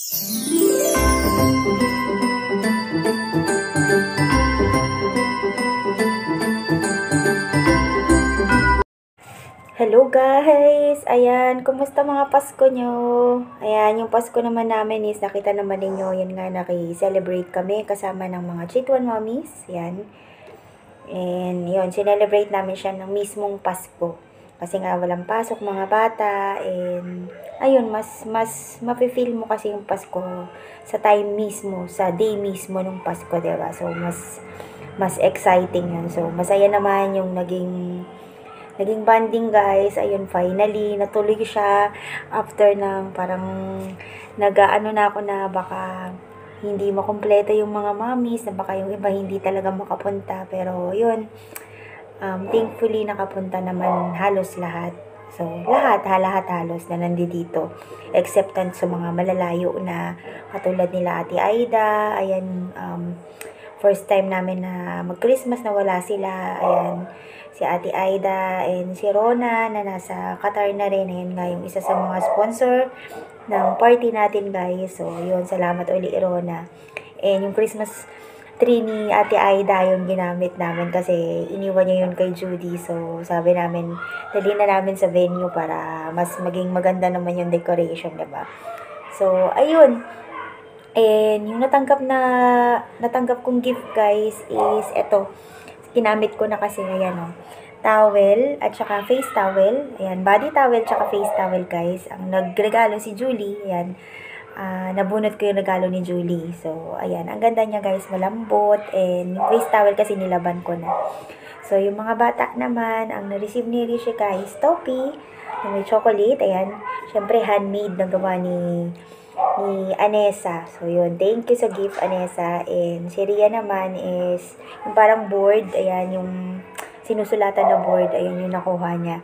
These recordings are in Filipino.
Hello guys! Ayan, kumusta mga Pasko nyo? Ayan, yung Pasko naman namin is nakita naman ninyo, yan nga, naki-celebrate kami kasama ng mga Chitwan Mommies. Yan. And yun, sinelebrate namin siya ng mismong Pasko. Kasi nga walang pasok mga bata. And ayun, mas mafe-feel mo kasi yung Pasko sa time mismo, sa day mismo ng Pasko, diba? So, mas exciting yun. So, masaya naman yung naging bonding guys. Ayun, finally natuloy siya after ng parang nag-aano na ako na baka hindi makumpleto yung mga mommies, na baka yung iba hindi talaga makapunta, pero yun, thankfully nakapunta naman halos lahat. So lahat halos na nandito, except sa mga malalayo na katulad nila Ate Aida. Ayan, first time namin na mag-Christmas na wala sila. Ayan, si Ate Aida and si Rona na nasa Qatar na rin. Ayan nga yung isa sa mga sponsor ng party natin guys. So yun, salamat uli Rona. And yung Christmas tree ni Ate Aida yung ginamit namin kasi iniwan niya yun kay Judy. So sabi namin, dali na namin sa venue para mas maging maganda naman yung decoration, diba? So ayun. And yung natanggap kong gift guys is eto. Ginamit ko na kasi, ayan o, towel at saka face towel. Ayan, body towel at saka face towel guys. Ang nagregalo si Julie. Ayan, nabunot ko yung regalo ni Julie. So, ayan, ang ganda niya guys, malambot. And face towel kasi nilaban ko na. So, yung mga bata naman, ang na-receive ni Rishi guys, topi na may chocolate. Ayan, syempre handmade na gawa ni Anessa. So, yun. Thank you sa gift, Anessa. And si Ria naman is yung parang board. Ayan, yung sinusulatan na board. Ayan, yung nakuha niya.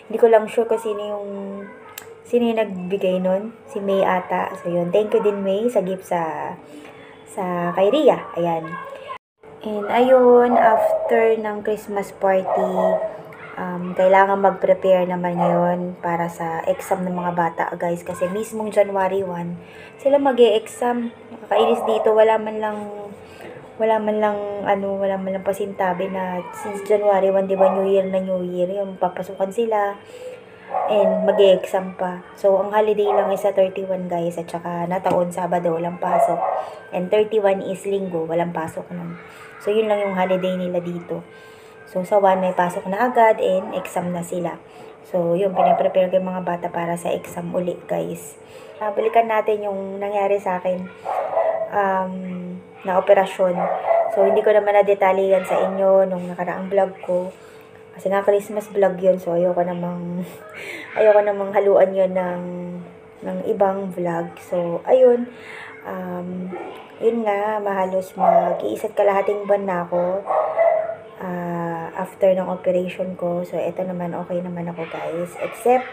Hindi ko lang sure kung sino yung nagbigay nun. Si May ata. So, yun. Thank you din, May, sa gift sa kay Ria. Ayan. And, ayun, after ng Christmas party, kailangan mag-prepare naman ngayon para sa exam ng mga bata guys, kasi mismong January 1 sila mag-e-exam. Nakakainis dito, wala man lang pasintabi na since January 1, di ba, New Year, yung papasukan sila and mag-e-exam pa. So ang holiday lang is sa 31 guys, at saka nataon Sabado walang pasok, and 31 is Linggo, walang pasok nun. So yun lang yung holiday nila dito. So, sa 1 may pasok na agad and exam na sila. So, yun, pinaprepare ko yung mga bata para sa exam uli, guys. Balikan natin yung nangyari sa akin na operasyon. So, hindi ko naman na-detalye yan sa inyo nung nakaraang vlog ko. Kasi nga, Christmas vlog yun. So, ayoko namang haluan yun ng ibang vlog. So, ayun. Yun nga, mahalos mag-iisa't kalahating buwan na ako. After ng operation ko. So, ito naman, okay naman ako guys. Except,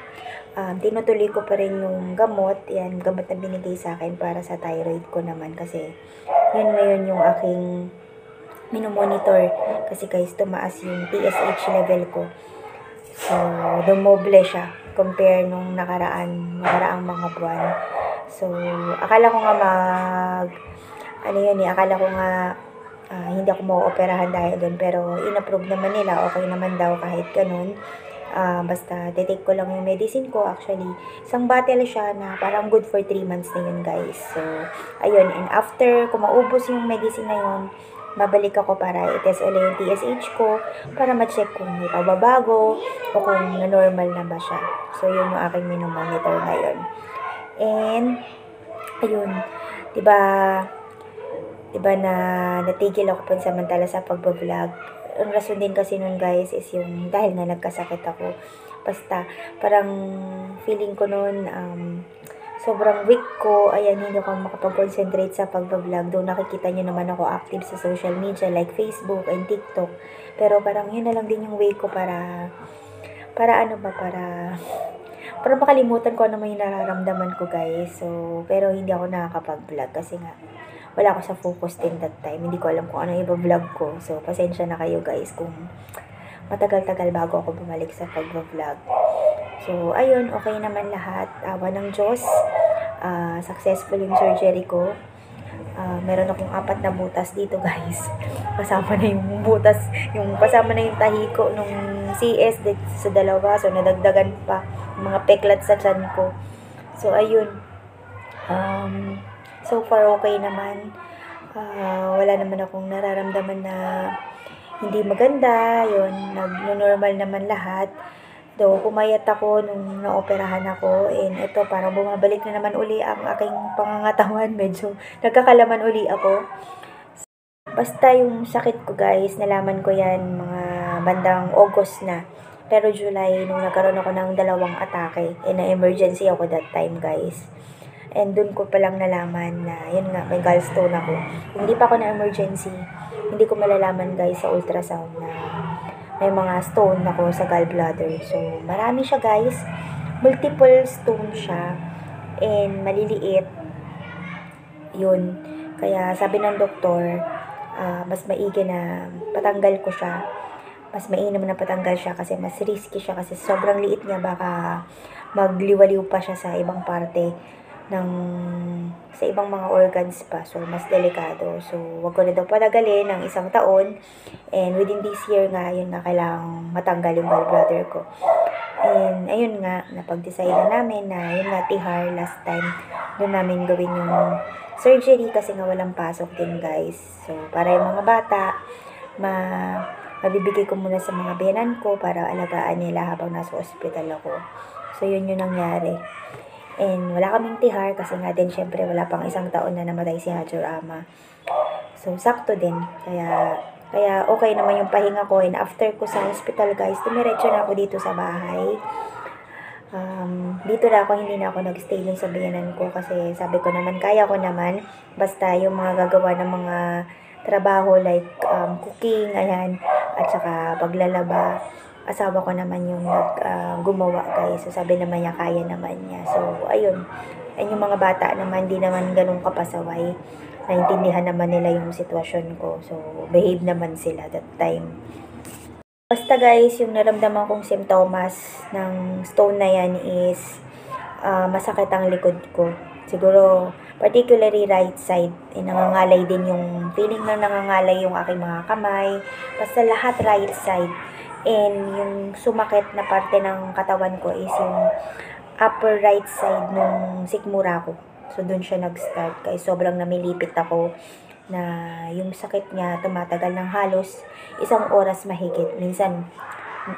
tinutuloy ko pa rin yung gamot. Yan, gamot na binigay sa akin para sa thyroid ko naman. Kasi, yun ngayon yung aking minomonitor. Kasi guys, tumaas yung TSH level ko. So, dumoble siya compare nung nakaraang mga buwan. So, akala ko nga akala ko nga hindi ako ma-operahan dahil doon, pero in-approve naman nila, okay naman daw kahit ganun. Basta titake ko lang yung medicine ko. Actually, isang bottle siya na parang good for 3 months na yun guys. So, ayun, and after kung maubos yung medicine na yun, babalik ako para i-test ulit yung TSH ko para ma-check kung may pababago o kung normal na ba siya. So, yun yung aking minomonitor ngayon. And, ayun, diba na natigil ako pansamantala sa pagbablog. Ang rason din kasi nun guys is yung dahil nga nagkasakit ako. Basta parang feeling ko nun sobrang weak ko. Ayan, hindi ako makapag-concentrate sa pagbablog. Doon nakikita nyo naman ako active sa social media like Facebook and TikTok. Pero parang yun na lang din yung way ko para makalimutan ko naman yung nararamdaman ko guys. So, pero hindi ako nakakapag-vlog kasi nga wala ako sa focus din that time. Hindi ko alam kung ano i-vlog ko. So, pasensya na kayo guys kung matagal-tagal bago ako bumalik sa pag-vlog. So, ayun, okay naman lahat. Awa ng Diyos. successful yung surgery ko. Meron akong 4 na butas dito, guys. Kasama na yung butas, kasama na yung tahi ko nung CS sa dalawa. So, nadagdagan pa yung mga peklat sa tiyan ko. So, ayun. So far, okay naman. Wala naman akong nararamdaman na hindi maganda. Yun, nag-normal naman lahat. Though, pumayat ako nung naoperahan ako. And ito, parang bumabalik na naman uli ang aking pangangatawan. Medyo nagkakalaman uli ako. Basta yung sakit ko, guys, nalaman ko yan mga bandang August na. Pero July, nung nagkaroon ako ng 2 atake, na-emergency ako that time, guys. And dun ko palang nalaman na, yun nga, may gallstone ako. Hindi pa ako na-emergency, hindi ko malalaman, guys, sa ultrasound na may mga stone ako sa gallbladder. So, marami siya, guys. Multiple stone siya. And maliliit. Yun. Kaya sabi ng doktor, mas maigi na patanggal ko siya. Mas mainam na patanggal siya kasi mas risky siya kasi sobrang liit niya. Baka magliwaliw pa siya sa ibang parte sa ibang mga organs pa. So, mas delikado. So, wag ko na daw patagalin ng 1 taon. And within this year nga, yun na kailangang matanggal yung gallbladder ko. And, ayun nga, napag-decide na namin na yun nga, tihar last time. Doon namin gawin yung surgery kasi nga walang pasok din, guys. So, para yung mga bata, mabibigay ko muna sa mga biyanan ko para alagaan nila habang nasa ospital ako. So, yun yung nangyari. And wala kaming tihar kasi nga din syempre wala pang 1 taon na namatay si Hajor Ama. So, sakto din. Kaya okay naman yung pahinga ko. And after ko sa hospital, guys, tumiretso na ako dito sa bahay. Dito na ako, hindi na ako nag-stay dun sa biyanan ko kasi sabi ko naman, kaya ko naman. Basta yung mga gagawa ng mga trabaho like cooking, ayan, at saka paglalaba. Asawa ko naman yung gumawa, guys. So, sabi naman niya, kaya naman niya. So, ayun. And yung mga bata naman, di naman ganun kapasaway. Naintindihan naman nila yung sitwasyon ko. So, behave naman sila that time. Basta, guys, yung naramdaman kong simptomas ng stone na yan is masakit ang likod ko. Siguro, particularly right side. Nangangalay din yung feeling na nangangalay yung aking mga kamay. Basta lahat right side. And yung sumakit na parte ng katawan ko is yung upper right side nung sikmura ko. So, dun siya nag-start. Kaya sobrang namilipit ako na yung sakit niya tumatagal ng halos 1 oras mahigit. Minsan,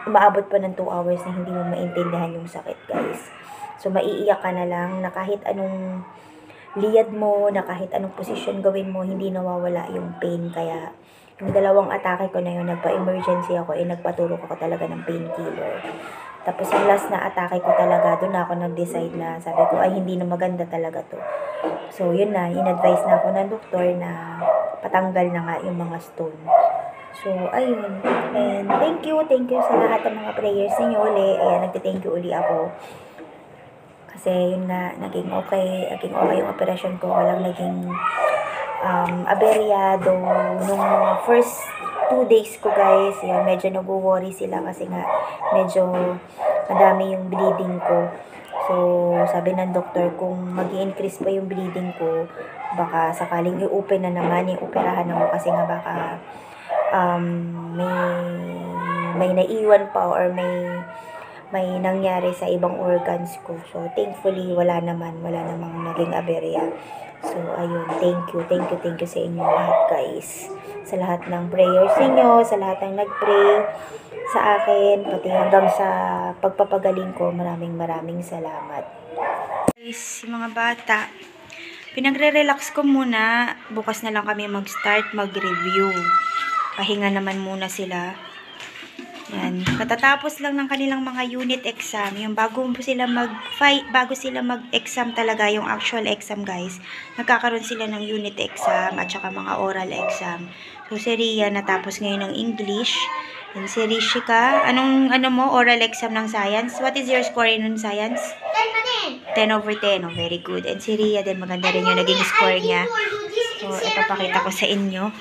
umaabot pa ng 2 hours na hindi mo maintindihan yung sakit, guys. So, maiiyak ka na lang na kahit anong liyad mo, na kahit anong posisyon gawin mo, hindi nawawala yung pain. Kaya, yung 2 atake ko na yun, nagpa-emergency ako, nagpaturo ko talaga ng painkiller. Tapos yung last na atake ko talaga, doon na ako nag-decide na, sabi ko, ay hindi na maganda talaga to. So, yun na, in-advise na ako ng doktor na patanggal na nga yung mga stone. So, ayun. And thank you sa lahat ng mga prayers niyo uli. Ayan, nagti-thank you uli ako. Kasi yun nga, naging okay yung operasyon ko. Walang naging aberyado nung first 2 days ko, guys. Yun, medyo nag-worry sila kasi nga medyo madami yung bleeding ko. So, sabi ng doktor, kung mag-i-increase pa yung bleeding ko, baka sakaling i-open na naman, i-operahan ako kasi nga baka may naiwan pa or may nangyari sa ibang organs ko. So, thankfully, wala namang naging aberya. So, ayun, thank you sa inyo lahat, guys. Sa lahat ng prayers niyo, sa lahat ng nag-pray sa akin, pati hanggang sa pagpapagaling ko, maraming salamat. Guys, mga bata, pinagre-relax ko muna. Bukas na lang kami mag-review. Pahinga naman muna sila. Yan. Katatapos lang ng kanilang mga unit exam. Yung bago sila mag-exam talaga, yung actual exam, guys. Nagkakaroon sila ng unit exam at saka mga oral exam. So, si Ria natapos ngayon ng English. And si Rishika, anong oral exam ng science? What is your score in science? 10/10. Oh, very good. And si Ria din, maganda rin yung naging score niya. So, ipapakita ko sa inyo.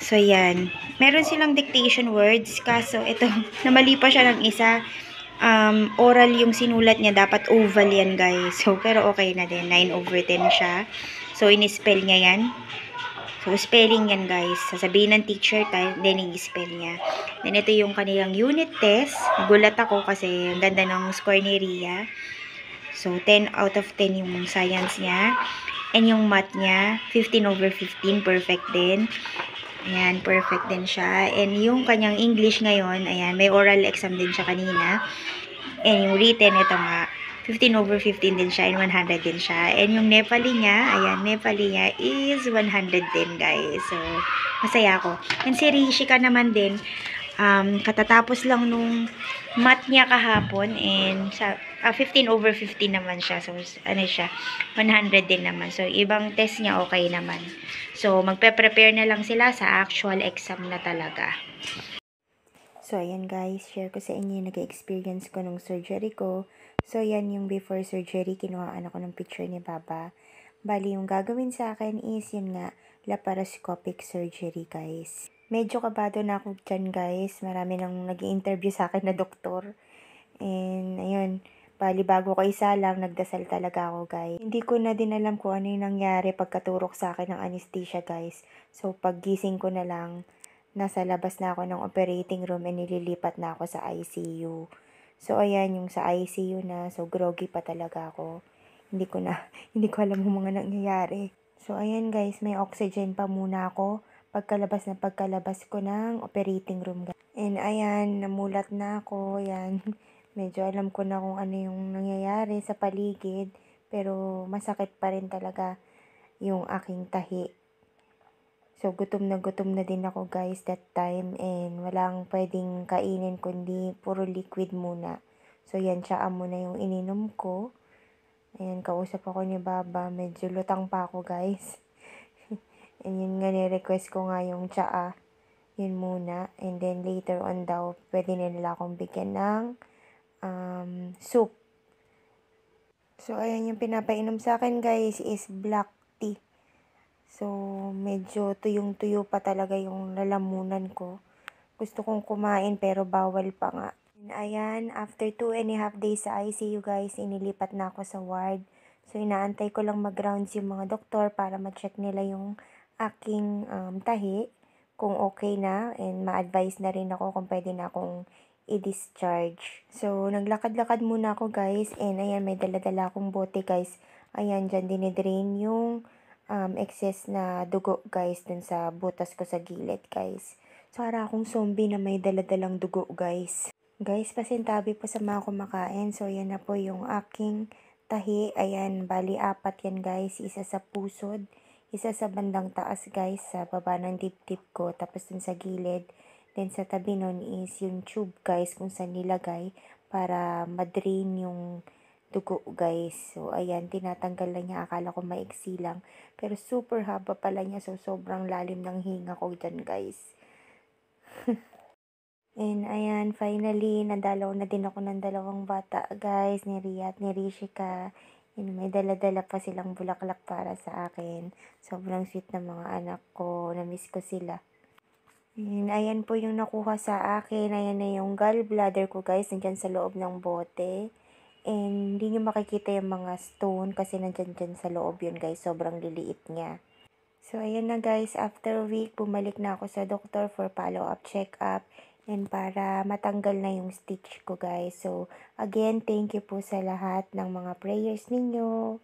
So, yan. Meron silang dictation words, kaso ito, namali pa siya ng isa. oral yung sinulat niya, dapat oval yan guys. So, pero okay na din, 9/10 siya. So, in-spell niya yan. So, spelling yan guys. Sasabihin ng teacher, then i-spell niya. Then, ito yung kanilang unit test. Nagulat ako kasi ang ganda ng score ni Ria. So, 10 out of 10 yung science niya. And yung math niya, 15/15, perfect din. Ayan, perfect din siya. And yung kanyang English ngayon, ayan, may oral exam din siya kanina. And yung written, ito nga, 15/15 din siya and 100 din siya. And yung Nepali niya, ayan, Nepali niya is 100 din, guys. So, masaya ako. And si Rishika naman din, katatapos lang nung math niya kahapon and 15/15 naman siya. So, ano siya, 100 din naman. So, ibang test niya okay naman. So, magpe-prepare na lang sila sa actual exam na talaga. So, ayan guys, share ko sa inyo yung nag-experience ko nung surgery ko. So, yan yung before surgery, kinuhaan ako ng picture ni Baba. Bali, yung gagawin sa akin is, yun nga, laparoscopic surgery guys. Medyo kabado na ako dyan guys. Marami nang nag-i-interview sa akin na doktor. And, ayun, bali bago ko isa lang, nagdasal talaga ako guys. Hindi ko na din alam kung ano yung nangyari pagkaturok sa akin ng anesthesia guys. So, paggising ko na lang, nasa labas na ako ng operating room and nililipat na ako sa ICU. So, ayan, yung sa ICU na. So, groggy pa talaga ako. Hindi ko alam yung mga nangyayari. So, ayan guys, may oxygen pa muna ako pagkalabas ko ng operating room. And ayan, namulat na ako. Ayan, medyo alam ko na kung ano yung nangyayari sa paligid. Pero masakit pa rin talaga yung aking tahi. So, gutom na din ako guys that time and walang pwedeng kainin kundi puro liquid muna. So, yan, tsaa muna yung ininom ko. Ayan, kausap ako ni Baba. Medyo lutang pa ako guys. And yun nga, ni-request ko nga yung tsaa. Yun muna. And then later on daw, pwede nila akong bigyan ng soup. So, ayan yung pinapainom sa akin guys is black tea. So, medyo tuyong-tuyo pa talaga yung lalamunan ko. Gusto kong kumain pero bawal pa nga. And ayan, after 2.5 days sa ICU guys, inilipat na ako sa ward. So, inaantay ko lang mag-rounds yung mga doktor para ma-check nila yung aking tahi. Kung okay na and ma-advise na rin ako kung pwede na akong i-discharge. So, naglakad-lakad muna ako guys. And ayan, may dala-dala akong bote guys. Ayan, dyan dinidrain yung excess na dugo guys dun sa butas ko sa gilid guys. So, para akong zombie na may daladalang dugo guys. Guys, pasintabi po sa mga kumakain. So, yan na po yung aking tahi. Ayan, bali 4 yan guys. Isa sa pusod, isa sa bandang taas guys, sa baba ng dibdib ko. Tapos dun sa gilid. Then sa tabi nun is yung tube guys kung saan nilagay para madrain yung dugo guys. So, ayan, tinatanggal lang niya. Akala ko maiksi lang. Pero super haba pala niya. So, sobrang lalim ng hinga ko dyan guys. And ayan, finally, nadalaw na din ako ng 2 bata guys. Ni Ria at ni Rishika. And may dala-dala pa silang bulaklak para sa akin. Sobrang sweet na mga anak ko. Namiss ko sila. And ayan po yung nakuha sa akin. Ayan na yung gallbladder ko guys. Nandyan sa loob ng bote. And hindi nyo makikita yung mga stone kasi nandyan sa loob yun guys. Sobrang liliit niya. So, ayan na guys. After a week, bumalik na ako sa doktor for follow-up check-up. And para matanggal na yung stitch ko guys. So, again, thank you po sa lahat ng mga prayers ninyo.